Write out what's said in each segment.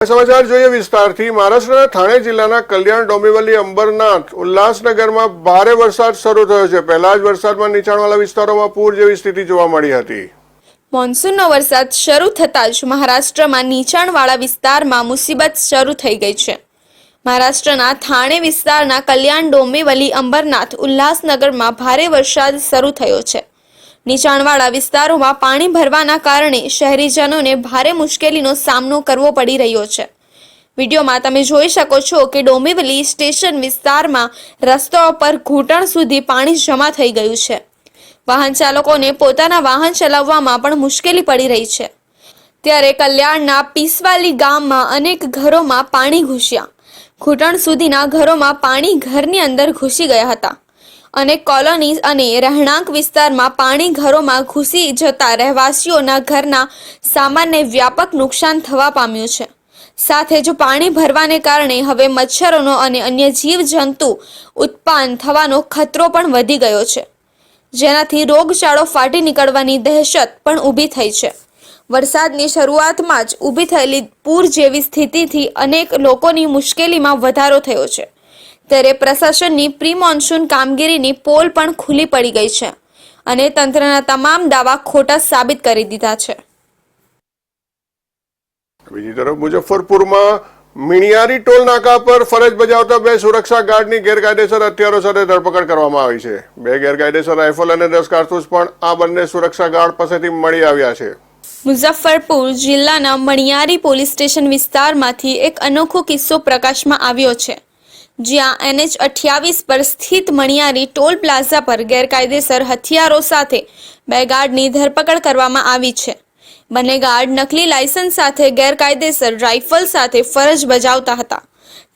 સમાચાર જોઈએ વિસ્તારથી। મહારાષ્ટ્રના થાણે જિલ્લાના કલ્યાણ, ડોંબિવલી, અંબરનાથ, ઉલ્લાસનગરમાં ભારે વરસાદ શરૂ થયો છે। પહેલા જ વરસાદમાં નીચાણવાળા વિસ્તારોમાં પૂર જેવી સ્થિતિ જોવા મળી હતી। મોન્સૂનનો વરસાદ શરૂ થતાં જ મહારાષ્ટ્રમાં નીચાણવાળા વિસ્તારમાં મુસીબત શરૂ થઈ ગઈ છે। મહારાષ્ટ્રના થાણે વિસ્તારના કલ્યાણ, ડોંબિવલી, અંબરનાથ, ઉલ્લાસનગરમાં ભારે વરસાદ શરૂ થયો છે। નીચાણવાળા વિસ્તારોમાં પાણી ભરવાના કારણે શહેરીજનોને ભારે મુશ્કેલીનો સામનો કરવો પડી રહ્યો છે। વિડીયોમાં તમે જોઈ શકો છો કે ડોંબિવલી સ્ટેશન વિસ્તારમાં રસ્તાઓ પર ઘૂંટણ સુધી પાણી જમા થઈ ગયું છે। વાહન ચાલકોને પોતાના વાહન ચલાવવામાં પણ મુશ્કેલી પડી રહી છે। ત્યારે કલ્યાણના પીસવાલી ગામમાં અનેક ઘરોમાં પાણી ઘૂસ્યા। ઘૂંટણ સુધીના ઘરોમાં પાણી ઘરની અંદર ઘૂસી ગયા હતા। અનેક કોલોની અને રહેણાંક વિસ્તારમાં પાણી ઘરોમાં ઘૂસી જતા રહેવાસીઓના ઘરના સામાનને વ્યાપક નુકસાન થવા પામ્યું છે। સાથે જ પાણી ભરવાને કારણે હવે મચ્છરોનો અને અન્ય જીવજંતુ ઉત્પન્ન થવાનો ખતરો પણ વધી ગયો છે, જેનાથી રોગચાળો ફાટી નીકળવાની દહેશત પણ ઊભી થઈ છે। વરસાદની શરૂઆતમાં જ ઊભી થયેલી પૂર જેવી સ્થિતિથી અનેક લોકોની મુશ્કેલીમાં વધારો થયો છે। ત્યારે પ્રશાસનની પ્રી મોન્સૂન કામગીરીની પોલ પણ ખુલ્લી પડી ગઈ છે અને તંત્રના તમામ દાવા ખોટા સાબિત કરી દીધા છે। બીજી તરફ મુઝફ્ફરપુરમાં મિણિયારી ટોલ નાકા પર ફરજ બજાવતા બે સુરક્ષા ગાર્ડની ગેરકાયદેસર હથિયારો સાથે ધરપકડ કરવામાં આવી છે। બે ગેરકાયદેસર રાઇફલ અને 10 કારતૂસ પણ આ બંને સુરક્ષા ગાર્ડ પાસેથી મળી આવ્યા છે। મુઝફ્ફરપુર જિલ્લાના મણિયારી પોલીસ સ્ટેશન વિસ્તારમાંથી એક અનોખો કિસ્સો પ્રકાશમાં આવ્યો છે, જ્યાં NH-28 પર સ્થિત મણિયારી ટોલ પ્લાઝા પર ગેરકાયદેસર હથિયારો સાથે બે ગાર્ડની ધરપકડ કરવામાં આવી છે। બંને ગાર્ડ નકલી લાયસન્સ સાથે ગેરકાયદેસર રાઇફલ સાથે ફરજ બજાવતા હતા।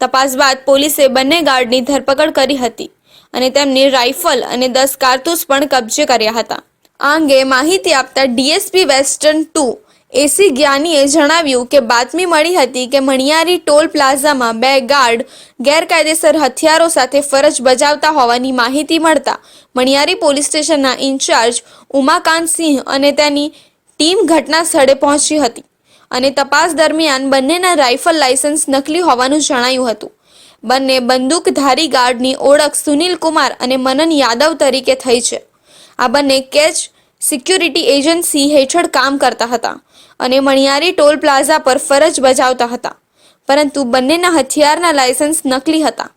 તપાસ બાદ પોલીસે બંને ગાર્ડની ધરપકડ કરી હતી અને તેમની રાઇફલ અને 10 કારતૂસ પણ કબજે કર્યા હતા। આ અંગે માહિતી આપતા ડીએસપી વેસ્ટર્ન 2 એસી જ્ઞાનીએ જણાવ્યું કે બાતમી મળી હતી કે મણિયારી ટોલ પ્લાઝામાં બે ગાર્ડ ગેરકાયદેસર હથિયારો સાથે ફરજ બજાવતા હોવાની માહિતી મળતા મણિયારી પોલીસ સ્ટેશનના ઇન્ચાર્જ ઉમાકાંત સિંહ અને તેની ટીમ ઘટના સ્થળે પહોંચી હતી અને તપાસ દરમિયાન બંનેના રાઇફલ લાયસન્સ નકલી હોવાનું જણાયું હતું। બંને બંદૂકધારી ગાર્ડની ઓળખ સુનિલ કુમાર અને મનન યાદવ તરીકે થઈ છે। આ બંને કેચ સિક્યુરિટી એજન્સી હેઠળ કામ કરતા હતા અને મણિયારી ટોલ પ્લાઝા પર ફરજ બજાવતા હતા, પરંતુ બંનેના હથિયારના લાયસન્સ નકલી હતા।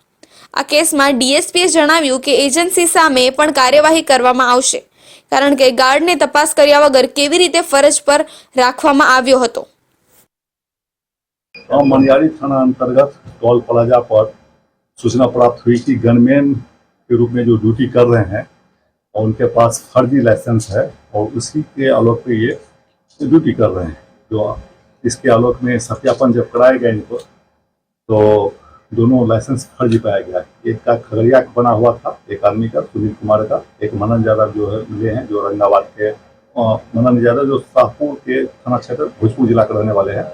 આ કેસમાં ડીએસપીએ જણાવ્યું કે એજન્સી સામે પણ કાર્યવાહી કરવામાં આવશે, કારણ કે ગાર્ડને તપાસ કર્યા વગર કેવી રીતે ફરજ પર રાખવામાં આવ્યો હતો। मनियारी थाना अंतर्गत टोल प्लाजा पर सूचना प्राप्त हुई कि गनमैन के रूप में जो ड्यूटी कर रहे हैं और उनके पास फर्जी लाइसेंस है और उसी के आलोक पे ये ड्यूटी कर रहे हैं। जो इसके आलोक में सत्यापन जब कराया गया इनको, तो दोनों लाइसेंस फर्जी पाया गया। एक का खगड़िया का बना हुआ था, एक आदमी का सुनील कुमार का, एक मनन यादव जो है मिले हैं, जो औरंगाबाद के मनन यादव जो शाहपुर के थाना क्षेत्र भोजपुर जिला के रहने वाले हैं।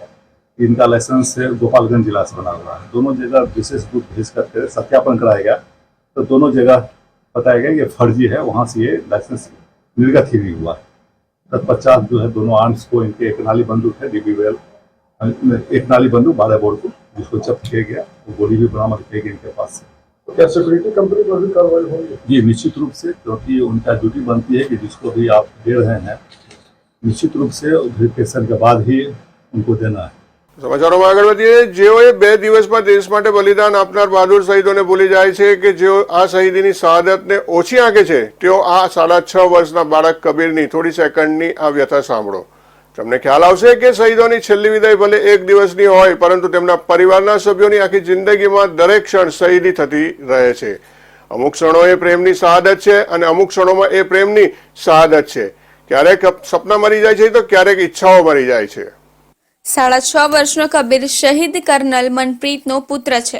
इनका लाइसेंस गोपालगंज जिला से बना हुआ है। दोनों जगह विशेष रूप भेज करके सत्यापन कराया गया, तो दोनों जगह बताया गया ये फर्जी है, वहाँ से ये लाइसेंस निर्गत ही नहीं हुआ। 50 जो है दोनों आर्म्स को, इनके एक नाली बंदूक है DBL, एक नाली बंदूक 12 बोर को, जिसको जब्त किया गया। वो गोली भी बरामद की गई इनके पास से। तो क्या सिक्योरिटी कंपनी पर भी कार्रवाई होगी? जी निश्चित रूप से, क्योंकि उनका ड्यूटी बनती है कि जिसको भी आप दे रहे हैं निश्चित रूप से वेरिफिकेशन के बाद ही उनको देना है। સમાચારોમાં આગળ વધીએ। જેઓએ 2 દિવસમાં દેશ માટે બલિદાન આપનાર બહાદુર શહીદોને ભૂલી જાય છે કે જેઓ આ શહીદીની શહાદતને ઓછી આંકે છે, તેઓ આ 6.5 વર્ષના બાળક કબીરની થોડી સેકન્ડની આ વ્યથા સાંભળો। તમને ખ્યાલ આવશે કે શહીદોની છેલ્લી વિદાય ભલે 1 દિવસની હોય, પરંતુ તેમના પરિવારના સભ્યોની આખી જિંદગીમાં દરેક ક્ષણ શહીદી થતી રહે છે। અમુક ક્ષણો એ પ્રેમની શહાદત છે અને અમુક ક્ષણોમાં એ પ્રેમની શહાદત છે। ક્યારેક સપના મરી જાય છે તો ક્યારેક ઈચ્છાઓ મરી જાય છે। 6.5 વર્ષનો કબીર શહીદ કર્નલ મનપ્રીતનો પુત્ર છે।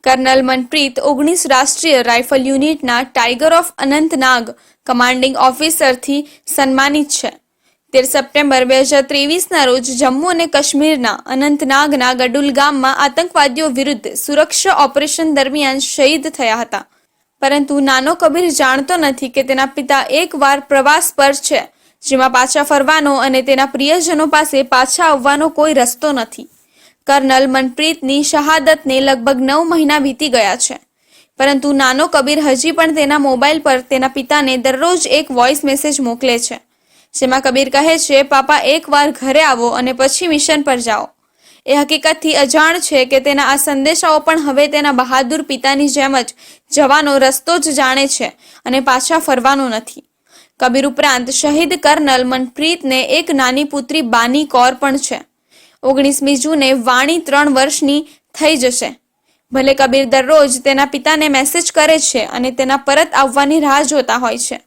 કર્નલ મનપ્રીત 19 રાષ્ટ્રીય રાઇફલ યુનિટના ટાઈગર ઓફ અનંતનાગ કમાન્ડિંગ ઓફિસરથી સન્માનિત છે। 13 સપ્ટેમ્બર 2023ના રોજ જમ્મુ અને કાશ્મીરના અનંતનાગના ગડુલ ગામમાં આતંકવાદીઓ વિરુદ્ધ સુરક્ષા ઓપરેશન દરમિયાન શહીદ થયા હતા, પરંતુ નાનો કબીર જાણતો નથી કે તેના પિતા એકવાર પ્રવાસ પર છે, જેમાં પાછા ફરવાનો અને તેના પ્રિયજનો પાસે પાછા આવવાનો કોઈ રસ્તો નથી। કર્નલ મનપ્રીતની શહાદતને લગભગ 9 મહિના વીતી ગયા છે, પરંતુ નાનો કબીર હજી પણ તેના મોબાઈલ પર તેના પિતાને દરરોજ એક વોઇસ મેસેજ મોકલે છે, જેમાં કબીર કહે છે, પાપા એકવાર ઘરે આવો અને પછી મિશન પર જાઓ. એ હકીકતથી અજાણ છે કે તેના આ સંદેશાઓ પણ હવે તેના બહાદુર પિતાની જેમ જ જવાનો રસ્તો જ જાણે છે અને પાછા ફરવાનો નથી. કબીર ઉપરાંત શહીદ કર્નલ મનપ્રીતને એક નાની પુત્રી બાની કૌર પણ છે. 19મી જૂને વાણી 3 વર્ષની થઈ જશે. ભલે કબીર દરરોજ તેના પિતાને મેસેજ કરે છે અને તેના પરત આવવાની રાહ જોતા હોય છે,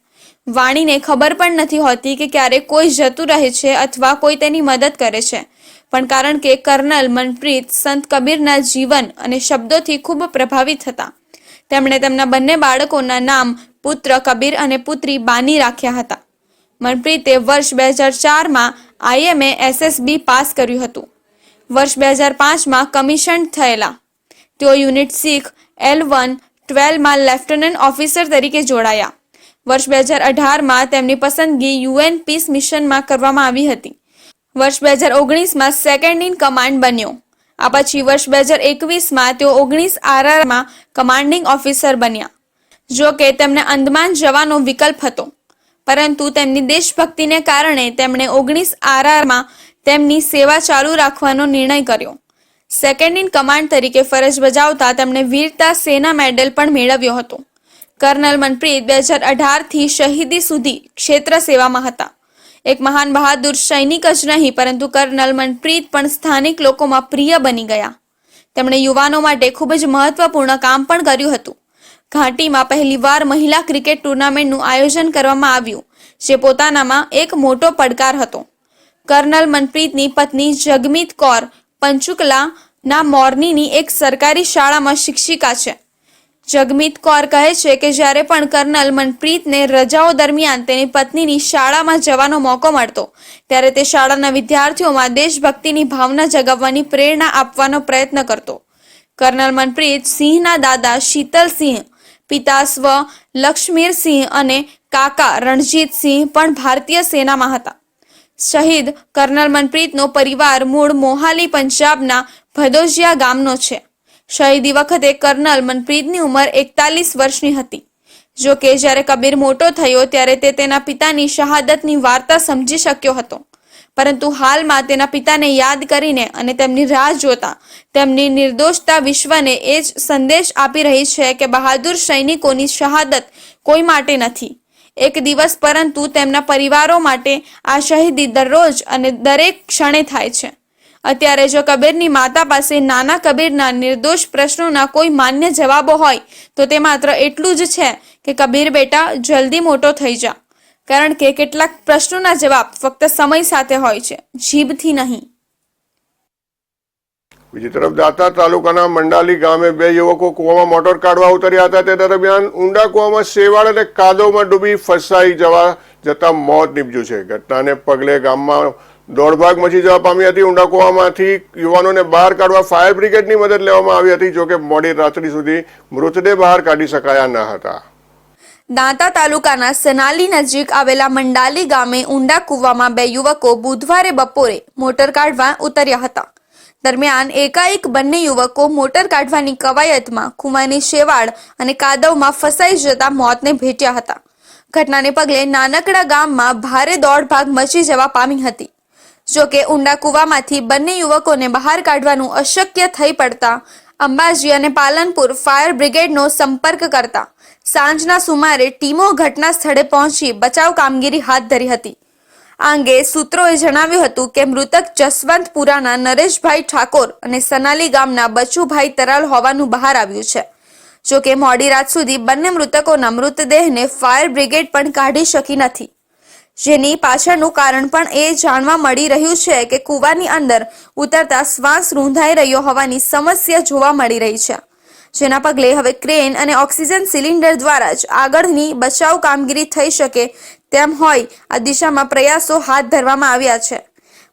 વાણીને ખબર પણ નથી હોતી કે ક્યારે કોઈ જતું રહે છે અથવા કોઈ તેની મદદ કરે છે, પણ કારણ કે કર્નલ મનપ્રીત સંત કબીરના જીવન અને શબ્દોથી ખૂબ પ્રભાવિત હતા, તેમણે તેમના બંને બાળકોના નામ પુત્ર કબીર અને પુત્રી બાની રાખ્યા હતા. મનપ્રીતે વર્ષ 2004માં IMA SSB પાસ કર્યું હતું. વર્ષ 2005માં કમિશન થયેલા. તેઓ યુનિટ શીખ L112માં લેફ્ટનન્ટ ઓફિસર તરીકે જોડાયા. વર્ષ 2018માં તેમની પસંદગી UN પીસ મિશનમાં કરવામાં આવી હતી. વર્ષ 2019માં સેકન્ડ ઇન કમાન્ડ બન્યો. આ પછી વર્ષ 2021માં તેઓ 19 RRમાં કમાન્ડિંગ ઓફિસર બન્યા. જો કે તેમને અંદમાન જવાનો વિકલ્પ હતો, પરંતુ તેમની દેશભક્તિને કારણે તેમણે 19 RRમાં તેમની સેવા ચાલુ રાખવાનો નિર્ણય કર્યો. સેકન્ડ ઇન કમાન્ડ તરીકે ફરજ બજાવતા તેમણે વીરતા સેના મેડલ પણ મેળવ્યો હતો. કર્નલ મનપ્રીત 2018થી શહીદી સુધી ક્ષેત્ર સેવામાં હતા. એક મહાન બહાદુર સૈનિક જ નહીં, પરંતુ કર્નલ મનપ્રીત પણ સ્થાનિક લોકોમાં પ્રિય બની ગયા. તેમણે યુવાનો માટે ખૂબ જ મહત્વપૂર્ણ કામ પણ કર્યું હતું. ઘાટીમાં પહેલીવાર મહિલા ક્રિકેટ ટુર્નામેન્ટનું આયોજન કરવામાં આવ્યું, જે પોતાનામાં એક મોટો પડકાર હતો. કર્નલ મનપ્રીતની પત્ની જગમીત કૌર પંચુકલાના મોરનીની એક સરકારી શાળામાં શિક્ષિકા છે. જગમીત કૌર કહે છે કે જ્યારે પણ કર્નલ મનપ્રીતને રજાઓ દરમિયાન તેની પત્નીની શાળામાં જવાનો મોકો મળતો, ત્યારે તે શાળાના વિદ્યાર્થીઓમાં દેશભક્તિની ભાવના જગાવવાની પ્રેરણા આપવાનો પ્રયત્ન કરતો. કર્નલ મનપ્રીત સિંહના દાદા શીતલસિંહ, પિતા સ્વ લક્ષ્મીરસિંહ અને કાકા રણજીતસિંહ પણ ભારતીય સેનામાં હતા. શહીદ કર્નલ મનપ્રીતનો પરિવાર મૂળ મોહાલી પંજાબના ભદોજિયા ગામનો છે. શહીદી વખતે કર્નલ મનપ્રીતની ઉંમર 41 વર્ષની હતી. જો કે જ્યારે કબીર મોટો થયો ત્યારે તે તેના પિતાની શહાદતની વાર્તા સમજી શક્યો હતો, પરંતુ હાલમાં તેના પિતાને યાદ કરીને અને તેમની રાહ જોતા તેમની નિર્દોષતા વિશ્વને એ જ સંદેશ આપી રહી છે કે બહાદુર સૈનિકોની શહાદત કોઈ માટે નથી એક દિવસ, પરંતુ તેમના પરિવારો માટે આ શહીદી દરરોજ અને દરેક ક્ષણે થાય છે. અત્યારે જો કબીરની માતા પાસે નાના કબીરના નિર્દોષ પ્રશ્નોના કોઈ માન્ય જવાબો હોય તો તે માત્ર એટલું જ છે કે કબીર બેટા, જલ્દી મોટો થઈ જા, કારણ કે કેટલાક પ્રશ્નોના જવાબ ફક્ત સમય સાથે હોય છે, જીભથી નહીં. બીજી તરફ દાંતા તાલુકાના મંડાલી ગામે 2 યુવકો કૂવામાં મોટર કાઢવા ઉતર્યા હતા. તે દરમિયાન ઊંડા કૂવામાં શેવાળ અને કાદવમાં ડૂબી ફસાઈ જતા મોત નીપજ્યું છે. ઘટનાને પગલે ગામમાં દોડભાગ મચી જવા પામી હતી. ઊંડા કૂવામાંથી યુવાનોને બહાર કાઢવા ફાયર બ્રિગેડની મદદ લેવામાં આવી હતી, જોકે મોડી રાત્રિ સુધી મૃતદેહ બહાર કાઢી શકાયા ન હતા. દાંતા તાલુકાના સનાલી નજીક આવેલા મંડાલી ગામે ઊંડા કૂવામાં 2 યુવકો બુધવારે બપોરે મોટર કાઢવા ઉતર્યા હતા. દરમિયાન એકાએક બંને યુવકો મોટર કાઢવાની કવાયતમાં કૂવાની શેવાળ અને કાદવમાં ફસાઈ જતા મોતને ભેટ્યા હતા. ઘટનાને પગલે નાનકડા ગામમાં ભારે દોડભાગ મચી જવા પામી હતી. જોકે ઊંડા કૂવામાંથી બંને યુવકોને બહાર કાઢવાનું અશક્ય થઈ પડતા અંબાજી અને પાલનપુર ફાયર બ્રિગેડનો સંપર્ક કરતા સાંજના સુમારે ટીમો ઘટના સ્થળે પહોંચી બચાવ કામગીરી હાથ ધરી હતી. આ અંગે સૂત્રોએ જણાવ્યું હતું કે મૃતક જસવંતપુરાના નરેશભાઈ ઠાકોર અને સનાલી ગામના બચુભાઈ તરાલ હોવાનું બહાર આવ્યું છે. જોકે મોડી રાત સુધી બંને મૃતકોના મૃતદેહને ફાયર બ્રિગેડ પણ કાઢી શકી નથી, જેની પાછળનું કારણ પણ એ જાણવા મળી રહ્યું છે કે કૂવાની અંદર ઉતરતા શ્વાસ રૂંધાઈ રહ્યો હોવાની સમસ્યા જોવા મળી રહી છે, જેના પગલે હવે ક્રેન અને ઓક્સિજન સિલિન્ડર દ્વારા જ આગળની બચાવ કામગીરી થઈ શકે તેમ હોય આ દિશામાં પ્રયાસો હાથ ધરવામાં આવ્યા છે.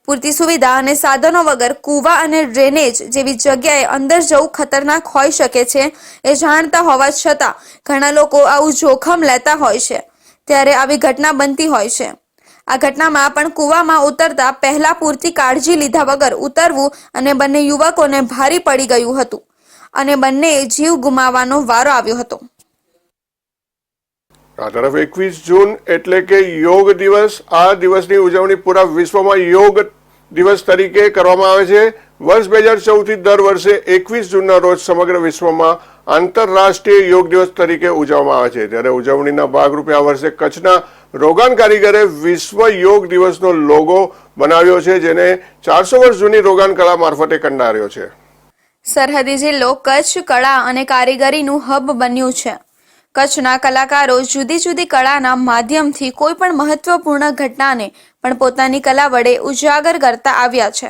પૂરતી સુવિધા અને સાધનો વગર કૂવા અને ડ્રેનેજ જેવી જગ્યાએ અંદર જવું ખતરનાક હોઈ શકે છે એ જાણતા હોવા છતાં ઘણા લોકો આવું જોખમ લેતા હોય છે, ત્યારે આવી ઘટના બનતી હોય છે. આ ઘટનામાં પણ કૂવામાં ઉતરતા પહેલા પૂરતી કાળજી લીધા વગર ઉતરવું અને બંને યુવકોને ભારે પડી ગયું હતું અને બંનેએ જીવ ગુમાવવાનો વારો આવ્યો હતો. આ તરફ 21 જૂન એટલે કે યોગ દિવસ. આ દિવસની ઉજવણી પૂરા વિશ્વમાં યોગ દિવસ તરીકે કરવામાં આવે છે. વર્ષ 2014 થી દર વર્ષે 21 જૂનના રોજ સમગ્ર વિશ્વમાં આંતરરાષ્ટ્રીય યોગ દિવસ તરીકે ઉજવવામાં આવે છે. ત્યારે ઉજવણીના ભાગરૂપે આ વર્ષે કચ્છના રોગાન કારીગરે વિશ્વ યોગ દિવસનો લોગો બનાવ્યો છે, જેને 400 વર્ષ જૂની રોગાન કળા મારફતે કંડાર્યો છે. સરહદી જિલ્લો કચ્છ કળા અને કારીગરીનું હબ બન્યું છે. કચ્છના કલાકારો જુદી જુદી કળાના માધ્યમથી કોઈ પણ મહત્વપૂર્ણ ઘટનાને પણ પોતાની કલા વડે ઉજાગર કરતા આવ્યા છે.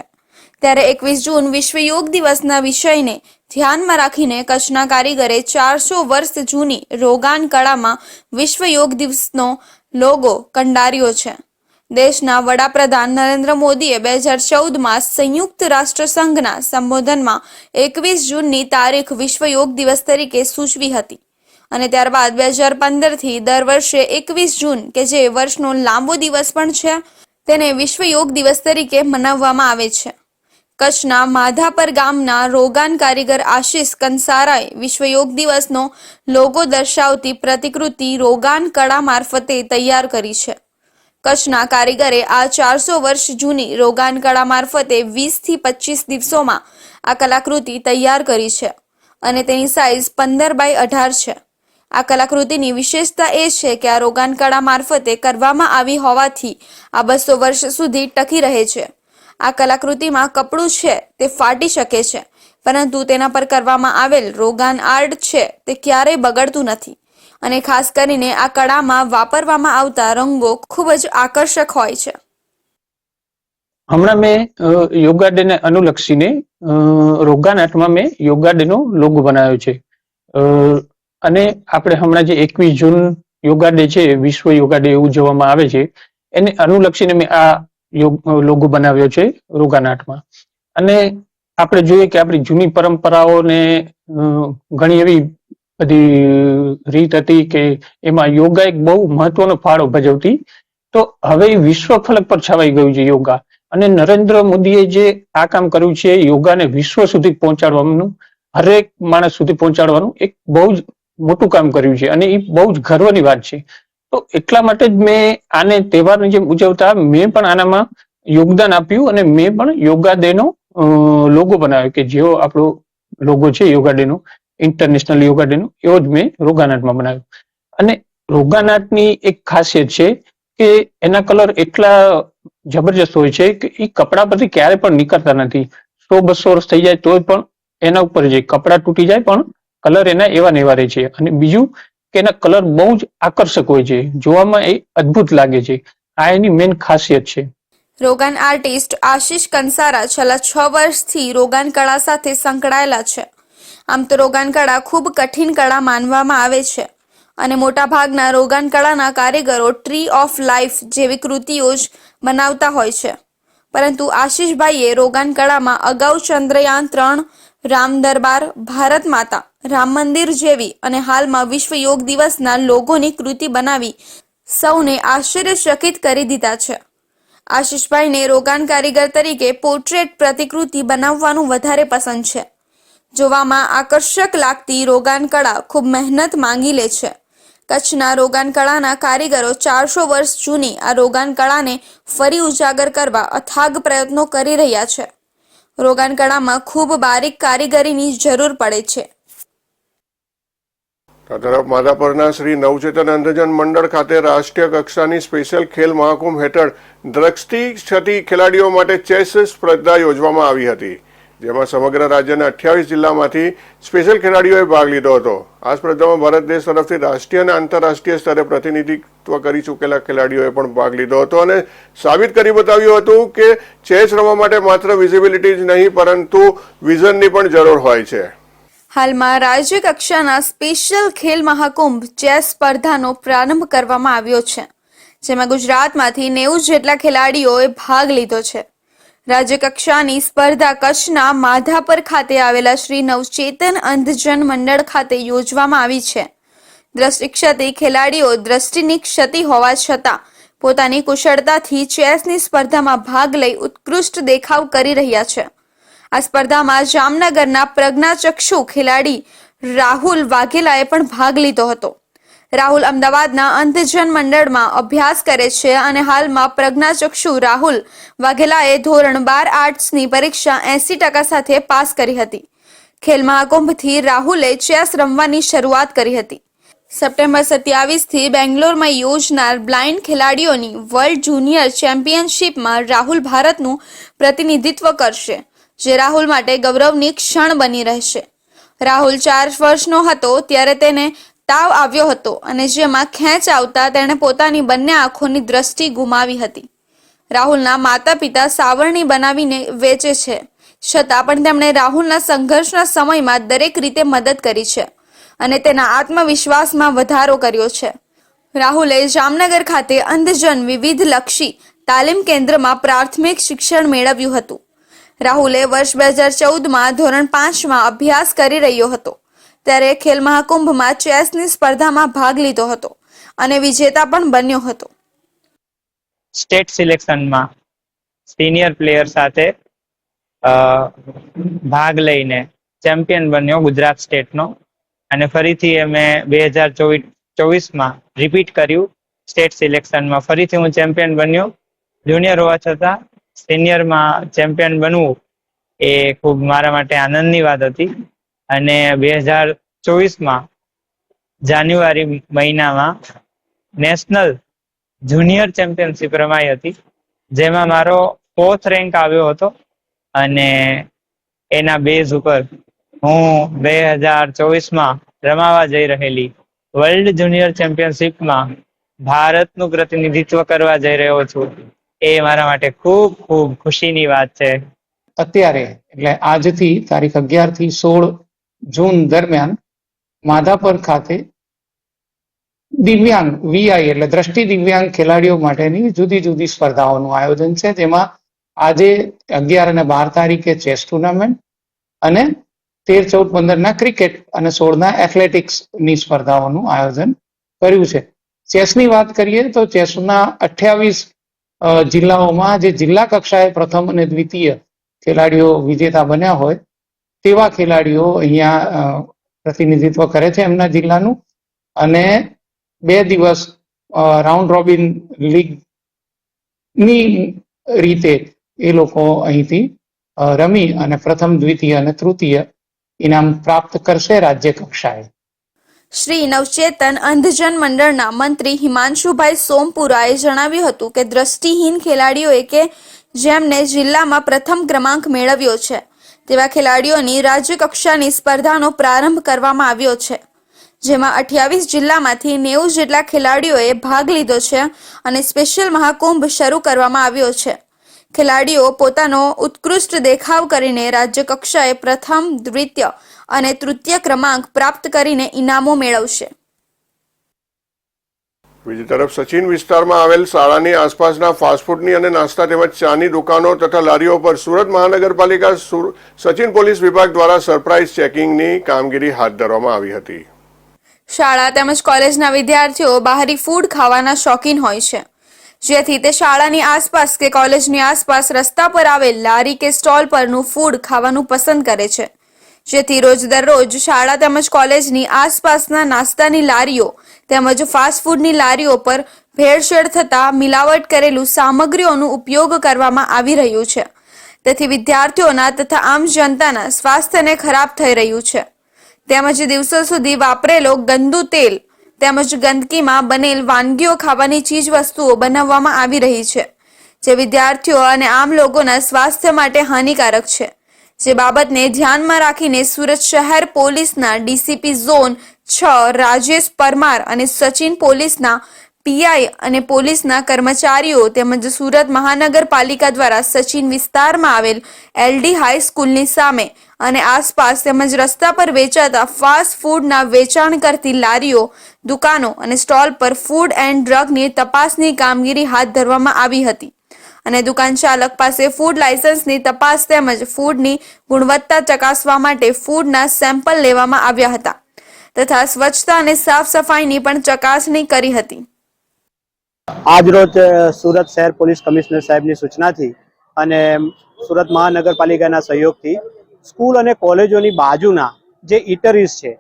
ત્યારે 21 જૂન વિશ્વ યોગ દિવસના વિષયને ધ્યાનમાં રાખીને કચ્છના કારીગરે 400 વર્ષ જૂની રોગાન કળામાં વિશ્વ યોગ દિવસનો લોગો કંડાર્યો છે. દેશના વડાપ્રધાન નરેન્દ્ર મોદીએ 2014માં સંયુક્ત રાષ્ટ્ર સંઘના સંબોધનમાં 21 જૂનની તારીખ વિશ્વ યોગ દિવસ તરીકે સૂચવી હતી અને ત્યારબાદ 2015થી દર વર્ષે 21 જૂન કે જે વર્ષનો લાંબો દિવસ પણ છે તેને વિશ્વ યોગ દિવસ તરીકે મનાવવામાં આવે છે. કચ્છના માધાપર ગામના રોગાન કારીગર આશિષ કંસારાએ વિશ્વ યોગ દિવસનો લોગો દર્શાવતી પ્રતિકૃતિ રોગાન કળા મારફતે તૈયાર કરી છે. કચ્છના કારીગરે આ 400 વર્ષ જૂની રોગાન કળા મારફતે 20 થી 25 દિવસોમાં આ કલાકૃતિ તૈયાર કરી છે અને તેની સાઇઝ 15x18 છે. આ કલાકૃતિની વિશેષતા એ છે કે આ રોગાન કળા મારફતે કરવામાં આવી હોવાથી આ 200 વર્ષ સુધી ટકી રહે છે. આ કલાકૃતિમાં કપડું છે તે ફાટી શકે છે, પરંતુ તેના પર કરવામાં આવેલ રોગાન આર્ટ છે તે ક્યારેય બગડતું નથી અને ખાસ કરીને આ કળામાં વાપરવામાં આવતા રંગો ખૂબ જ આકર્ષક હોય છે. હમણાં મેં યોગા ડે ને અનુલક્ષીને રોગાન આર્ટમાં મેં યોગા ડે નો લોગો બનાવ્યો છે અને આપણે હમણાં જે 21 જૂન યોગા ડે છે, વિશ્વ યોગા ડે ઉજવવામાં આવે છે, એને અનુલક્ષીને મેં આ લોગો બનાવ્યો છે રોગાન આર્ટમાં. અને આપણે જોઈએ કે આપણી જૂની પરંપરાઓને ઘણી એવી બધી રીત હતી કે એમાં યોગા એક બહુ મહત્વનો ફાળો ભજવતી. તો હવે વિશ્વ ફલક પર છવાઈ ગયું છે યોગા, અને નરેન્દ્ર મોદીએ જે આ કામ કર્યું છે યોગાને વિશ્વ સુધી પહોંચાડવાનું, હરેક માણસ સુધી પહોંચાડવાનું એક બહુ જ મોટું કામ કર્યું છે અને એ બહુ જ ગર્વની વાત છે. તો એટલા માટે જ મેં આને તહેવારની જેમ ઉજવતા મેં પણ આનામાં યોગદાન આપ્યું અને મેં પણ યોગા ડે નો લોગો બનાવ્યો કે જેવો આપણો લોગો છે યોગા ડે નો, ઇન્ટરનેશનલ યોગા ડે નો, એવો જ મેં રોગાન આર્ટમાં બનાવ્યો. અને રોગાન આર્ટની એક ખાસિયત છે કે એના કલર એટલા જબરજસ્ત હોય છે કે એ કપડા પરથી ક્યારે પણ નીકળતા નથી. 100-200 વર્ષ થઈ જાય તોય પણ એના ઉપર જે કપડા તૂટી જાય પણ કલર એના એવા ને એવા રહે છે. અને બીજું કે એના કલર બહુ જ આકર્ષક હોય છે, જોવામાં એ અદ્ભુત લાગે છે. આ એની મેઇન ખાસિયત છે. રોગાન આર્ટિસ્ટ આશિષ કંસારા છેલ્લા 6 વર્ષથી રોગાન કળા સાથે સંકળાયેલા છે. આમ તો રોગાન કળા ખૂબ કઠિન કળા માનવામાં આવે છે અને મોટાભાગના રોગાન કળાના કારીગરો ટ્રી ઓફ લાઈફ જેવી કૃતિઓ જ બનાવતા હોય છે. પરંતુ આશિષભાઈએ રોગાન કળામાં અગાઉ ચંદ્રયાન 3, રામ દરબાર, ભારત માતા, રામ મંદિર જેવી અને હાલમાં વિશ્વ યોગ દિવસના લોગોની કૃતિ બનાવી સૌને આશ્ચર્યચકિત કરી દીધા છે. આશિષભાઈને રોગાન કારીગર તરીકે પોર્ટ્રેટ પ્રતિકૃતિ બનાવવાનું વધારે પસંદ છે. જોવામાં આકર્ષક લાગતી રોગાન કળા ખૂબ મહેનત માંગી લે છે. કચ્છના રોગાન કળાના કારીગરો 400 વર્ષ જૂની આ રોગાન કળાને ફરી ઉજાગર કરવા અથાગ પ્રયત્નો કરી રહ્યા છે. રોગાન કળામાં ખૂબ બારીક કારીગરીની જરૂર પડે છે. આ તરફ માધાપરના શ્રી નવચેતન અંધજન મંડળ ખાતે રાષ્ટ્રીય કક્ષાની સ્પેશિયલ ખેલ મહાકુંભ હેઠળ દ્રષ્ટિ ક્ષતિ ખેલાડીઓ માટે ચેસ સ્પર્ધા યોજવામાં આવી હતી, જેમાં સમગ્ર રાજ્યના 28 જિલ્લામાંથી સ્પેશિયલ ખેલાડીઓએ ભાગ લીધો હતો. આ સ્પર્ધામાં ભારત દેશ તરફથી રાષ્ટ્રીય અને આંતરરાષ્ટ્રીય સ્તરે પ્રતિનિધિત્વ કરી ચૂકેલા ખેલાડીઓએ પણ ભાગ લીધો હતો અને સાબિત કરી બતાવ્યું હતું કે ચેસ રમવા માટે માત્ર વિઝિબિલિટી જ નહીં પરંતુ વિઝનની પણ જરૂર હોય છે. હાલમાં રાજ્ય કક્ષાના સ્પેશિયલ ખેલ મહાકુંભ ચેસ સ્પર્ધાનો પ્રારંભ કરવામાં આવ્યો છે, જેમાં ગુજરાતમાંથી 90 જેટલા ખેલાડીઓએ ભાગ લીધો છે. રાજ્ય કક્ષાની સ્પર્ધા કચ્છના માધાપર ખાતે આવેલા શ્રી નવચેતન અંધજન મંડળ ખાતે યોજવામાં આવી છે. દ્રષ્ટિ ક્ષતિ ખેલાડીઓ દ્રષ્ટિની ક્ષતિ હોવા છતાં પોતાની કુશળતાથી ચેસની સ્પર્ધામાં ભાગ લઈ ઉત્કૃષ્ટ દેખાવ કરી રહ્યા છે. આ સ્પર્ધામાં જામનગરના પ્રજ્ઞાચક્ષુ ખેલાડી રાહુલ વાઘેલાએ પણ ભાગ લીધો હતો. રાહુલ અમદાવાદના અંધજન મંડળમાં અભ્યાસ કરે છે અને હાલમાં પ્રજ્ઞાચક્ષુ રાહુલ વાઘેલાએ ધોરણ 12 આર્ટ્સની પરીક્ષા 80% સાથે પાસ કરી હતી. ખેલ મહાકુંભથી રાહુલે ચેસ રમવાની શરૂઆત કરી હતી. સપ્ટેમ્બર 27થી બેંગ્લોરમાં યોજનાર બ્લાઇન્ડ ખેલાડીઓની વર્લ્ડ જુનિયર ચેમ્પિયનશિપમાં રાહુલ ભારતનું પ્રતિનિધિત્વ કરશે, જે રાહુલ માટે ગૌરવની ક્ષણ બની રહેશે. રાહુલ 4 વર્ષનો હતો ત્યારે તેને તાવ આવ્યો હતો અને જેમાં ખેંચ આવતા તેણે પોતાની બંને આંખોની દ્રષ્ટિ ગુમાવી હતી. રાહુલના માતા પિતા સાવરણી બનાવીને વેચે છે, છતાં પણ તેમણે રાહુલના સંઘર્ષના સમયમાં દરેક રીતે મદદ કરી છે અને તેના આત્મવિશ્વાસમાં વધારો કર્યો છે. રાહુલે જામનગર ખાતે અંધજન વિવિધલક્ષી તાલીમ કેન્દ્રમાં પ્રાથમિક શિક્ષણ મેળવ્યું હતું. રાહુલે વર્ષ 2014માં ધોરણ 5માં અભ્યાસ કરી રહ્યો હતો ત્યારે ખેલ મહાકુંભમાં ચેસની સ્પર્ધામાં ભાગ લીધો હતો અને વિજેતા પણ બન્યો હતો. સ્ટેટ સિલેક્શનમાં સિનિયર પ્લેયર સાથે ભાગ લઈને ચેમ્પિયન બન્યો ગુજરાત સ્ટેટનો, અને ફરીથી મેં 2024માં રિપીટ કર્યું સ્ટેટ સિલેક્શનમાં. ફરીથી હું ચેમ્પિયન બન્યો. જુનિયર હોવા છતાં સિનિયરમાં ચેમ્પિયન બનવું એ ખૂબ મારા માટે આનંદની વાત હતી. અને 2024માં જાન્યુઆરી મહિનામાં નેશનલ જુનિયર ચેમ્પિયનશિપ રમાઈ હતી, જેમાં મારો 4th રેન્ક આવ્યો હતો. અને એના બેઝ ઉપર હું 2024માં રમાવા જઈ રહેલી વર્લ્ડ જુનિયર ચેમ્પિયનશિપમાં ભારતનું પ્રતિનિધિત્વ કરવા જઈ રહ્યો છું. એ મારા માટે ખૂબ ખૂબ ખુશીની વાત છે. અત્યારે એટલે આજથી તારીખ 11 થી 16 જૂન દરમિયાન માધાપર ખાતે દિવ્યાંગ વીઆઈ એટલે દ્રષ્ટિ દિવ્યાંગ ખેલાડીઓ માટેની જુદી જુદી સ્પર્ધાઓનું આયોજન છે, જેમાં આજે 11 અને 12 તારીખે ચેસ ટુર્નામેન્ટ અને 13, 14, 15 ક્રિકેટ અને 16 એથ્લેટિક્સની સ્પર્ધાઓનું આયોજન કર્યું છે. ચેસની વાત કરીએ તો ચેસના 28 જિલ્લાઓમાં જે જિલ્લા કક્ષાએ પ્રથમ અને દ્વિતીય ખેલાડીઓ વિજેતા બન્યા હોય તેવા ખેલાડીઓ અહીંયા પ્રતિનિધિત્વ કરે છે એમના જિલ્લાનું. અને 2 દિવસ રાઉન્ડ રોબિન લીગની રીતે એ લોકો અહીંથી રમી અને પ્રથમ, દ્વિતીય અને તૃતીય ઇનામ પ્રાપ્ત કરશે રાજ્ય કક્ષાએ. શ્રી નવચેતન અંધજન મંડળના મંત્રી હિમાંશુભાઈ સોમપુરાએ જણાવ્યું હતું કે દ્રષ્ટિહીન ખેલાડીઓએ કે જેમને જિલ્લામાં પ્રથમ ક્રમાંક મેળવ્યો છે તેવા ખેલાડીઓની રાજ્ય કક્ષાની સ્પર્ધાનો પ્રારંભ કરવામાં આવ્યો છે, જેમાં 28 જિલ્લામાંથી 90 જેટલા ખેલાડીઓએ ભાગ લીધો છે અને સ્પેશિયલ મહાકુંભ શરૂ કરવામાં આવ્યો છે. ખેલાડીઓ પોતાનો ઉત્કૃષ્ટ દેખાવ કરીને રાજ્ય કક્ષાએ પ્રથમ, દ્વિતીય અને તૃતીય ક્રમાંક પ્રાપ્ત કરીને ઇનામો મેળવશે. બીજી તરફ સચિન વિસ્તારમાં આવેલ શાળાની આસપાસના ફાસ્ટફૂડની અને નાસ્તા તેમજ ચાની દુકાનો તથા લારીઓ પર સુરત મહાનગરપાલિકા સચિન પોલીસ વિભાગ દ્વારા સરપ્રાઇઝ ચેકિંગની કામગીરી હાથ ધરવામાં આવી હતી. શાળા તેમજ કોલેજના વિદ્યાર્થીઓ બહારી ફૂડ ખાવાના શોખીન હોય છે, જેથી તે શાળાની આસપાસ કે કોલેજની આસપાસ રસ્તા પર આવેલ લારી કે સ્ટોલ પરનું ફૂડ ખાવાનું પસંદ કરે છે, જેથી રોજ દરરોજ શાળા તેમજ કોલેજની આસપાસના નાસ્તાની લારીઓ તેમજ ફાસ્ટ ફૂડની લારીઓ પર ભેળસેળ થતા મિલાવટ કરેલું સામગ્રીઓનો ઉપયોગ કરવામાં આવી રહ્યું છે, તેથી વિદ્યાર્થીઓના તથા આમ જનતાના સ્વાસ્થ્યને ખરાબ થઈ રહ્યું છે. તેમજ દિવસો સુધી વાપરેલો ગંદુ તેલ તેમજ ગંદકીમાં બનેલ વાનગીઓ ખાવાની ચીજ વસ્તુઓ બનાવવામાં આવી રહી છે, જે વિદ્યાર્થીઓ અને આમ લોકોના સ્વાસ્થ્ય માટે હાનિકારક છે. જે બાબતને ધ્યાનમાં રાખીને સુરત શહેર પોલીસના ડીસીપી ઝોન 6 રાજેશ પરમાર અને સચિન પોલીસના પીઆઈ અને પોલીસના કર્મચારીઓ તેમજ સુરત મહાનગરપાલિકા દ્વારા સચિન વિસ્તારમાં આવેલ એલડી હાઈસ્કૂલની સામે અને આસપાસ તેમજ રસ્તા પર વેચાતા ફાસ્ટ ફૂડના વેચાણ કરતી લારીઓ, દુકાનો અને સ્ટોલ પર ફૂડ એન્ડ ડ્રગની તપાસની કામગીરી હાથ ધરવામાં આવી હતી અને દુકાન ચાલક પાસે ફૂડ લાયસન્સની તપાસ તેમજ ફૂડની ગુણવત્તા ચકાસવા માટે ફૂડના સેમ્પલ લેવામાં આવ્યા હતા તથા સ્વચ્છતા અને સાફ સફાઈની પણ ચકાસણી કરી હતી. આજ રોજ સુરત શહેર પોલીસ કમિશનર સાહેબની સૂચનાથી અને સુરત મહાનગરપાલિકાના સહયોગથી સ્કૂલ અને કોલેજોની બાજુના જે ઇટરીઝ છે,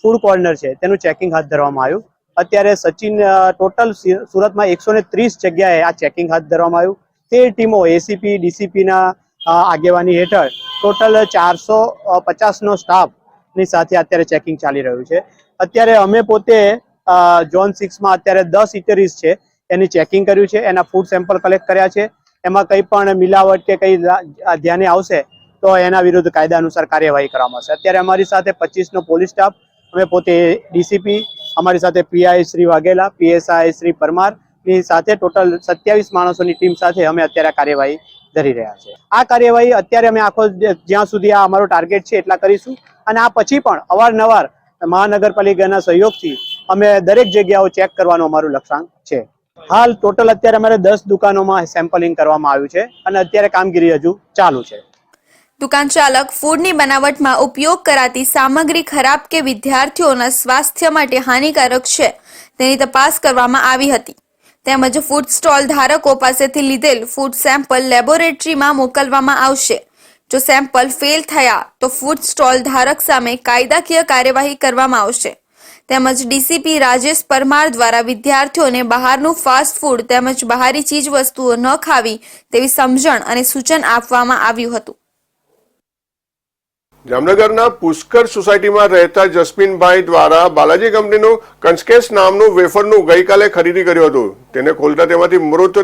ફૂડ કોર્નર છે, તેનું ચેકિંગ હાથ ધરવામાં આવ્યું. અત્યારે ટોટલ સુરતમાં 130 જગ્યાએ આ ચેકિંગ હાથ ધરવામાં આવ્યું. 13 ટીમો એસીપી ડીસીપીના આગેવાની હેઠળ ટોટલ 450નો સ્ટાફની સાથે અત્યારે ચેકિંગ ચાલી રહ્યું છે. અત્યારે અમે પોતે ઝોન 6માં અત્યારે 10 ઇટરીઝ છે એની ચેકિંગ કર્યું છે, એના ફૂડ સેમ્પલ કલેક્ટ કર્યા છે. એમાં કંઈ પણ મિલાવટ કે કંઈ ધ્યાને આવશે તો એના વિરુદ્ધ કાયદા અનુસાર કાર્યવાહી કરવામાં આવશે. અત્યારે અમારી સાથે 25નો પોલીસ સ્ટાફ, અમે પોતે ડીસીપી, અમારી સાથે પીઆઈ શ્રી વાઘેલા, પીએસઆઈ શ્રી પરમારની સાથે ટોટલ 27 માણસોની ટીમ સાથે અમે અત્યારે કાર્યવાહી ધરી રહ્યા છે. આ કાર્યવાહી અત્યારે અમે આખો જ્યાં સુધી આ અમારો ટાર્ગેટ છે એટલા કરીશું અને આ પછી પણ અવારનવાર મહાનગરપાલિકાના સહયોગથી અમે દરેક જગ્યાઓ ચેક કરવાનું અમારું લક્ષ્યાંક છે. હાલ ટોટલ અત્યારે અમારે 10 દુકાનોમાં સેમ્પલિંગ કરવામાં આવ્યું છે અને અત્યારે કામગીરી હજુ ચાલુ છે. દુકાન ચાલક ફૂડની બનાવટમાં ઉપયોગ કરાતી સામગ્રી ખરાબ કે વિદ્યાર્થીઓના સ્વાસ્થ્ય માટે હાનિકારક છે તેની તપાસ કરવામાં આવી હતી. તેમજ ફૂડ સ્ટોલ ધારકો પાસેથી લીધેલ ફૂડ સેમ્પલ લેબોરેટરીમાં મોકલવામાં આવશે. જો સેમ્પલ ફેલ થયા તો ફૂડ સ્ટોલ ધારક સામે કાયદાકીય કાર્યવાહી કરવામાં આવશે. તેમજ ડીસીપી રાજેશ પરમાર દ્વારા વિદ્યાર્થીઓને બહારનું ફાસ્ટ ફૂડ તેમજ બહારી ચીજ વસ્તુઓ ન ખાવી તેવી સમજણ અને સૂચન આપવામાં આવ્યું હતું. જામનગરના પુષ્કર સોસાયટીમાં રહેતા જસ્મીનભાઈ દ્વારા બાલાજી કંપનીનું કંચકેસ નામનું વેફરનું ગઈકાલે ખરીદી કર્યું હતું. તેને ખોલતા તેમાંથી મૃત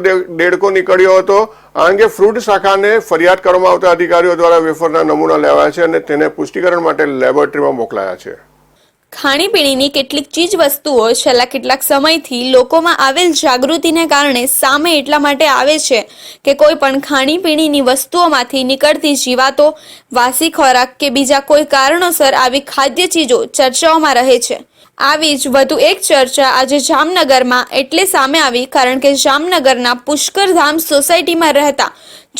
દેડકો નીકળ્યો હતો. આ અંગે ફ્રૂટ શાખાને ફરિયાદ કરવામાં આવતા અધિકારીઓ દ્વારા વેફરના નમૂના લેવાયા છે અને તેને પુષ્ટિકરણ માટે લેબોરેટરીમાં મોકલાયા છે. ખાણીપીણીની કેટલીક ચીજ વસ્તુઓ છેલ્લા કેટલાક સમયથી લોકોમાં આવેલ જાગૃતિને કારણે સામે એટલા માટે આવે છે કે કોઈ પણ ખાણીપીણીની વસ્તુઓમાંથી નીકળતી જીવાતો, વાસી ખોરાક કે બીજા કોઈ કારણોસર આવી ખાદ્ય ચીજો ચર્ચાઓમાં રહે છે. આવી જ વધુ એક ચર્ચા આજે જામનગરમાં એટલે સામે આવી કારણ કે જામનગરના પુષ્કરધામ સોસાયટીમાં રહેતા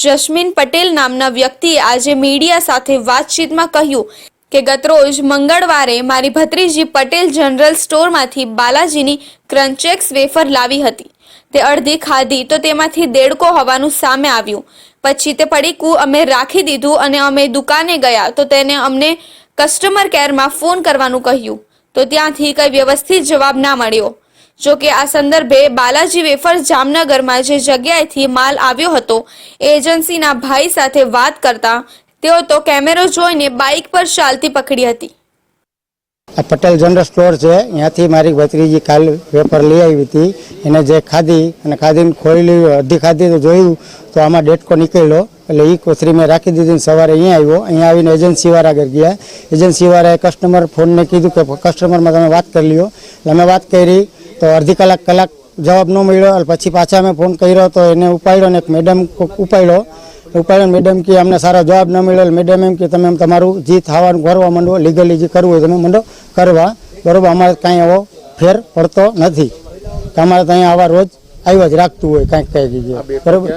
જસ્મીન પટેલ નામના વ્યક્તિએ આજે મીડિયા સાથે વાતચીતમાં કહ્યું કે ગતરોજ મંગળવારે મારી ભત્રીજી પટેલ જનરલ સ્ટોરમાંથી બાલાજીની ક્રન્ચેક્સ વેફર લાવી હતી. તે અડધી ખાધી તો તેમાંથી દેડકો હોવાનું સામે આવ્યું. પછી તે પડીકું અમે રાખી દીધું અને અમે દુકાને ગયા તો તેને અમને કસ્ટમર કેરમાં ફોન કરવાનું કહ્યું તો ત્યાંથી કંઈ વ્યવસ્થિત જવાબ ના મળ્યો. જોકે આ સંદર્ભે બાલાજી વેફર જામનગરમાં જે જગ્યાએથી માલ આવ્યો હતો એજન્સીના ભાઈ સાથે વાત કરતા તેઓ તો કેમેરો જોઈને બાઇક પર ચાલતી પકડી હતી. આ પટેલ જનરલ સ્ટોર છે, ત્યાંથી મારી ભત્રીજી કાલ વેફર લઈ આવી હતી. એને જે ખાધી અને ખાધીને ખોલી અડધી ખાધી તો જોયું તો આમાં ડેટકો નીકળ્યો એટલે એ કોથરી મેં રાખી દીધી. સવારે અહીંયા આવ્યો, અહીંયા આવીને એજન્સીવાળા આગળ ગયા. એજન્સીવાળાએ કસ્ટમર ફોનને કીધું કે કસ્ટમરમાં તમે વાત કરી લ્યો. એટલે અમે વાત કરી તો અડધી કલાક જવાબ ન મળ્યો. પછી પાછા અમે ફોન કર્યો તો એને ઉપાડ્યો ને એક મેડમ ઉપાડ્યો. મેડમ કે અમને સારો જવાબ ન મળ્યો. મેડમ એમ કે તમે તમારું જે થવાનું કરવા માંડો, લીગલી જે કરવું હોય તમે માંડો કરવા. બરોબર, અમારે કાંઈ એવો ફેર પડતો નથી. અમારે તો અહીંયા આવા રોજ આવ્યા જ રાખતું હોય કાંઈક જગ્યાએ. બરોબર,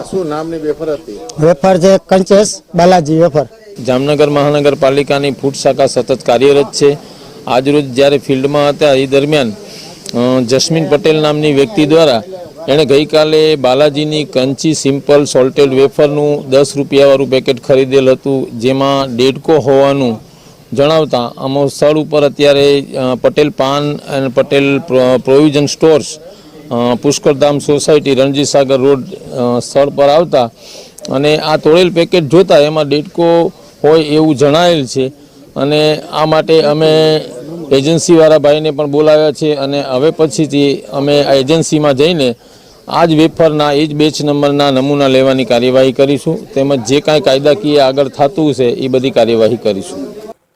શું નામની વેફર હતી? વેફર છે કંચેસ બાલાજી વેફર. જામનગર મહાનગરપાલિકાની ફૂડ શાખા સતત કાર્યરત છે. આજરોજ જ્યારે ફિલ્ડમાં હતા એ દરમિયાન જસ્મીન પટેલ નામની વ્યક્તિ દ્વારા એણે ગઈકાલે બાલાજીની ક્રન્ચી સિમ્પલ સોલ્ટેડ વેફરનું 10 રૂપિયાવાળું પેકેટ ખરીદેલ હતું, જેમાં દેડકો હોવાનું જણાવતા અમો સ્થળ ઉપર અત્યારે પટેલ પાન અને Patel provision stores Pushkardham society Ranjit Sagar road સ્થળ પર આવતા અને આ તોડેલ પેકેટ જોતા એમાં દેડકો હોય એવું જણાયેલ છે. અને આ માટે અમે એજન્સીવાળા ભાઈને પણ બોલાવ્યા છે અને હવે પછીથી અમે આ એજન્સીમાં જઈને આ જ વેફરના એ જ બેચ નંબરના નમૂના લેવાની કાર્યવાહી કરીશું. તેમજ જે કાંઈ કાયદાકીય આગળ થતું છે એ બધી કાર્યવાહી કરીશું.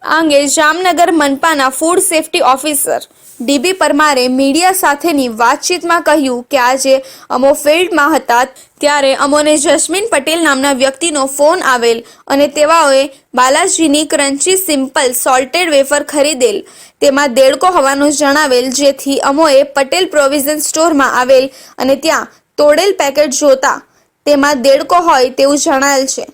આ અંગે જામનગર મનપાના ફૂડ સેફ્ટી ઓફિસર ડીબી પરમારે મીડિયા સાથેની વાતચીતમાં કહ્યું કે આજે અમો ફિલ્ડમાં હતા ત્યારે અમોને જસ્મીન પટેલ નામના વ્યક્તિનો ફોન આવેલ અને તેઓએ બાલાજીની ક્રન્ચી સિમ્પલ સોલ્ટેડ વેફર ખરીદેલ, તેમાં દેડકો હોવાનું જણાવેલ. જેથી અમોએ પટેલ પ્રોવિઝન સ્ટોરમાં આવેલ અને ત્યાં તોડેલ પેકેટ જોતા તેમાં દેડકો હોય તેવું જણાયેલ છે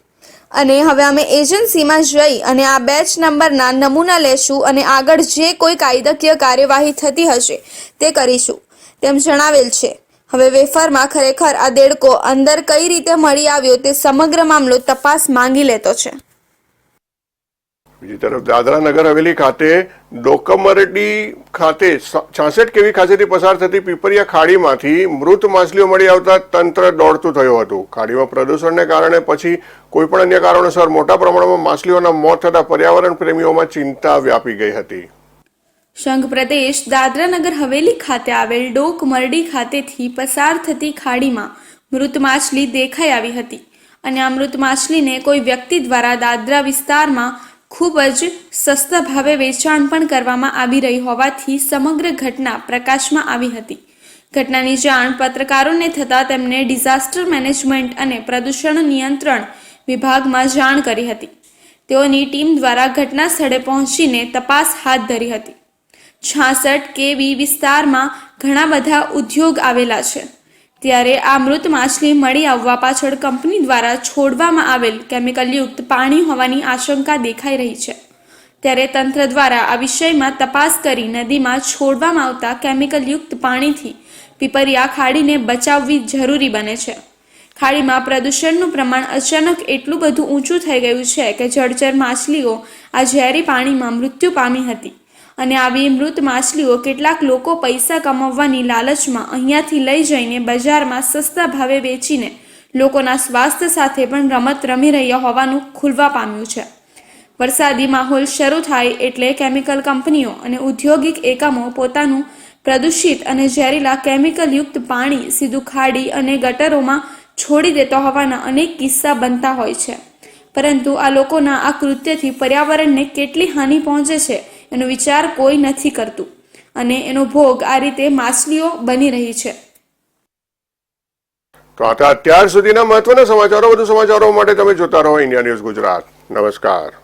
અને હવે અમે એજન્સીમાં જઈ અને આ બેચ નંબરના નમૂના લેશું અને આગળ જે કોઈ કાયદાકીય કાર્યવાહી થતી હશે તે કરીશું તેમ જણાવેલ છે. હવે વેફરમાં ખરેખર આ દેડકો અંદર કઈ રીતે મળી આવ્યો તે સમગ્ર મામલો તપાસ માંગી લેતો છે. બીજી તરફ દાદરા નગર હવેલી ખાતે ડોકમરડી ખાતે 66 કેવી ખાસેથી પસાર થતી પીપરિયા ખાડીમાંથી મૃત માછલીઓ મળી આવતા તંત્ર દોડતું થયું હતું. ખાડીમાં પ્રદૂષણને કારણે પછી કોઈ પણ અન્ય કારણોસર મોટા પ્રમાણમાં માછલીઓના મોત થતા પર્યાવરણ પ્રેમીઓમાં ચિંતા વ્યાપી ગઈ હતી. સંઘ પ્રદેશ દાદરા નગર હવેલી ખાતે આવેલ ડોકમરડી ખાતેથી પસાર થતી ખાડીમાં મૃત માછલી દેખાઈ આવી હતી અને આ મૃત માછલીને કોઈ વ્યક્તિ દ્વારા દાદરા વિસ્તારમાં ખૂબ જ સસ્તા ભાવે વેચાણ પણ કરવામાં આવી રહી હોવાથી સમગ્ર ઘટના પ્રકાશમાં આવી હતી. ઘટનાની જાણ પત્રકારોને થતાં તેમને ડિઝાસ્ટર મેનેજમેન્ટ અને પ્રદૂષણ નિયંત્રણ વિભાગમાં જાણ કરી હતી. તેઓની ટીમ દ્વારા ઘટના સ્થળે પહોંચીને તપાસ હાથ ધરી હતી. 66 કેવી વિસ્તારમાં ઘણા બધા ઉદ્યોગ આવેલા છે, ત્યારે આ મૃત માછલી મળી આવવા પાછળ કંપની દ્વારા છોડવામાં આવેલ કેમિકલયુક્ત પાણી હોવાની આશંકા દેખાઈ રહી છે. ત્યારે તંત્ર દ્વારા આ વિષયમાં તપાસ કરી નદીમાં છોડવામાં આવતા કેમિકલયુક્ત પાણીથી પીપરિયા ખાડીને બચાવવી જરૂરી બને છે. ખાડીમાં પ્રદૂષણનું પ્રમાણ અચાનક એટલું બધું ઊંચું થઈ ગયું છે કે જળચર માછલીઓ આ ઝેરી પાણીમાં મૃત્યુ પામી હતી અને આવી મૃત માછલીઓ કેટલાક લોકો પૈસા કમાવવાની લાલચમાં અહીંયાથી લઈ જઈને બજારમાં સસ્તા ભાવે વેચીને લોકોના સ્વાસ્થ્ય સાથે પણ રમત રમી રહ્યા હોવાનું ખુલવા પામ્યું છે. વરસાદી માહોલ શરૂ થાય એટલે કેમિકલ કંપનીઓ અને ઔદ્યોગિક એકમો પોતાનું પ્રદૂષિત અને ઝેરીલા કેમિકલયુક્ત પાણી સીધું ખાડી અને ગટરોમાં છોડી દેતા હોવાના અનેક કિસ્સા બનતા હોય છે. પરંતુ આ લોકોના આ કૃત્યથી પર્યાવરણને કેટલી હાનિ પહોંચે છે એનો વિચાર કોઈ નથી કરતું અને એનો ભોગ આ રીતે માછલીઓ બની રહી છે. તો આ હતા અત્યાર સુધીના મહત્વના સમાચારો. વધુ સમાચારો માટે તમે જોતા રહો ઇન્ડિયા ન્યૂઝ ગુજરાત. નમસ્કાર.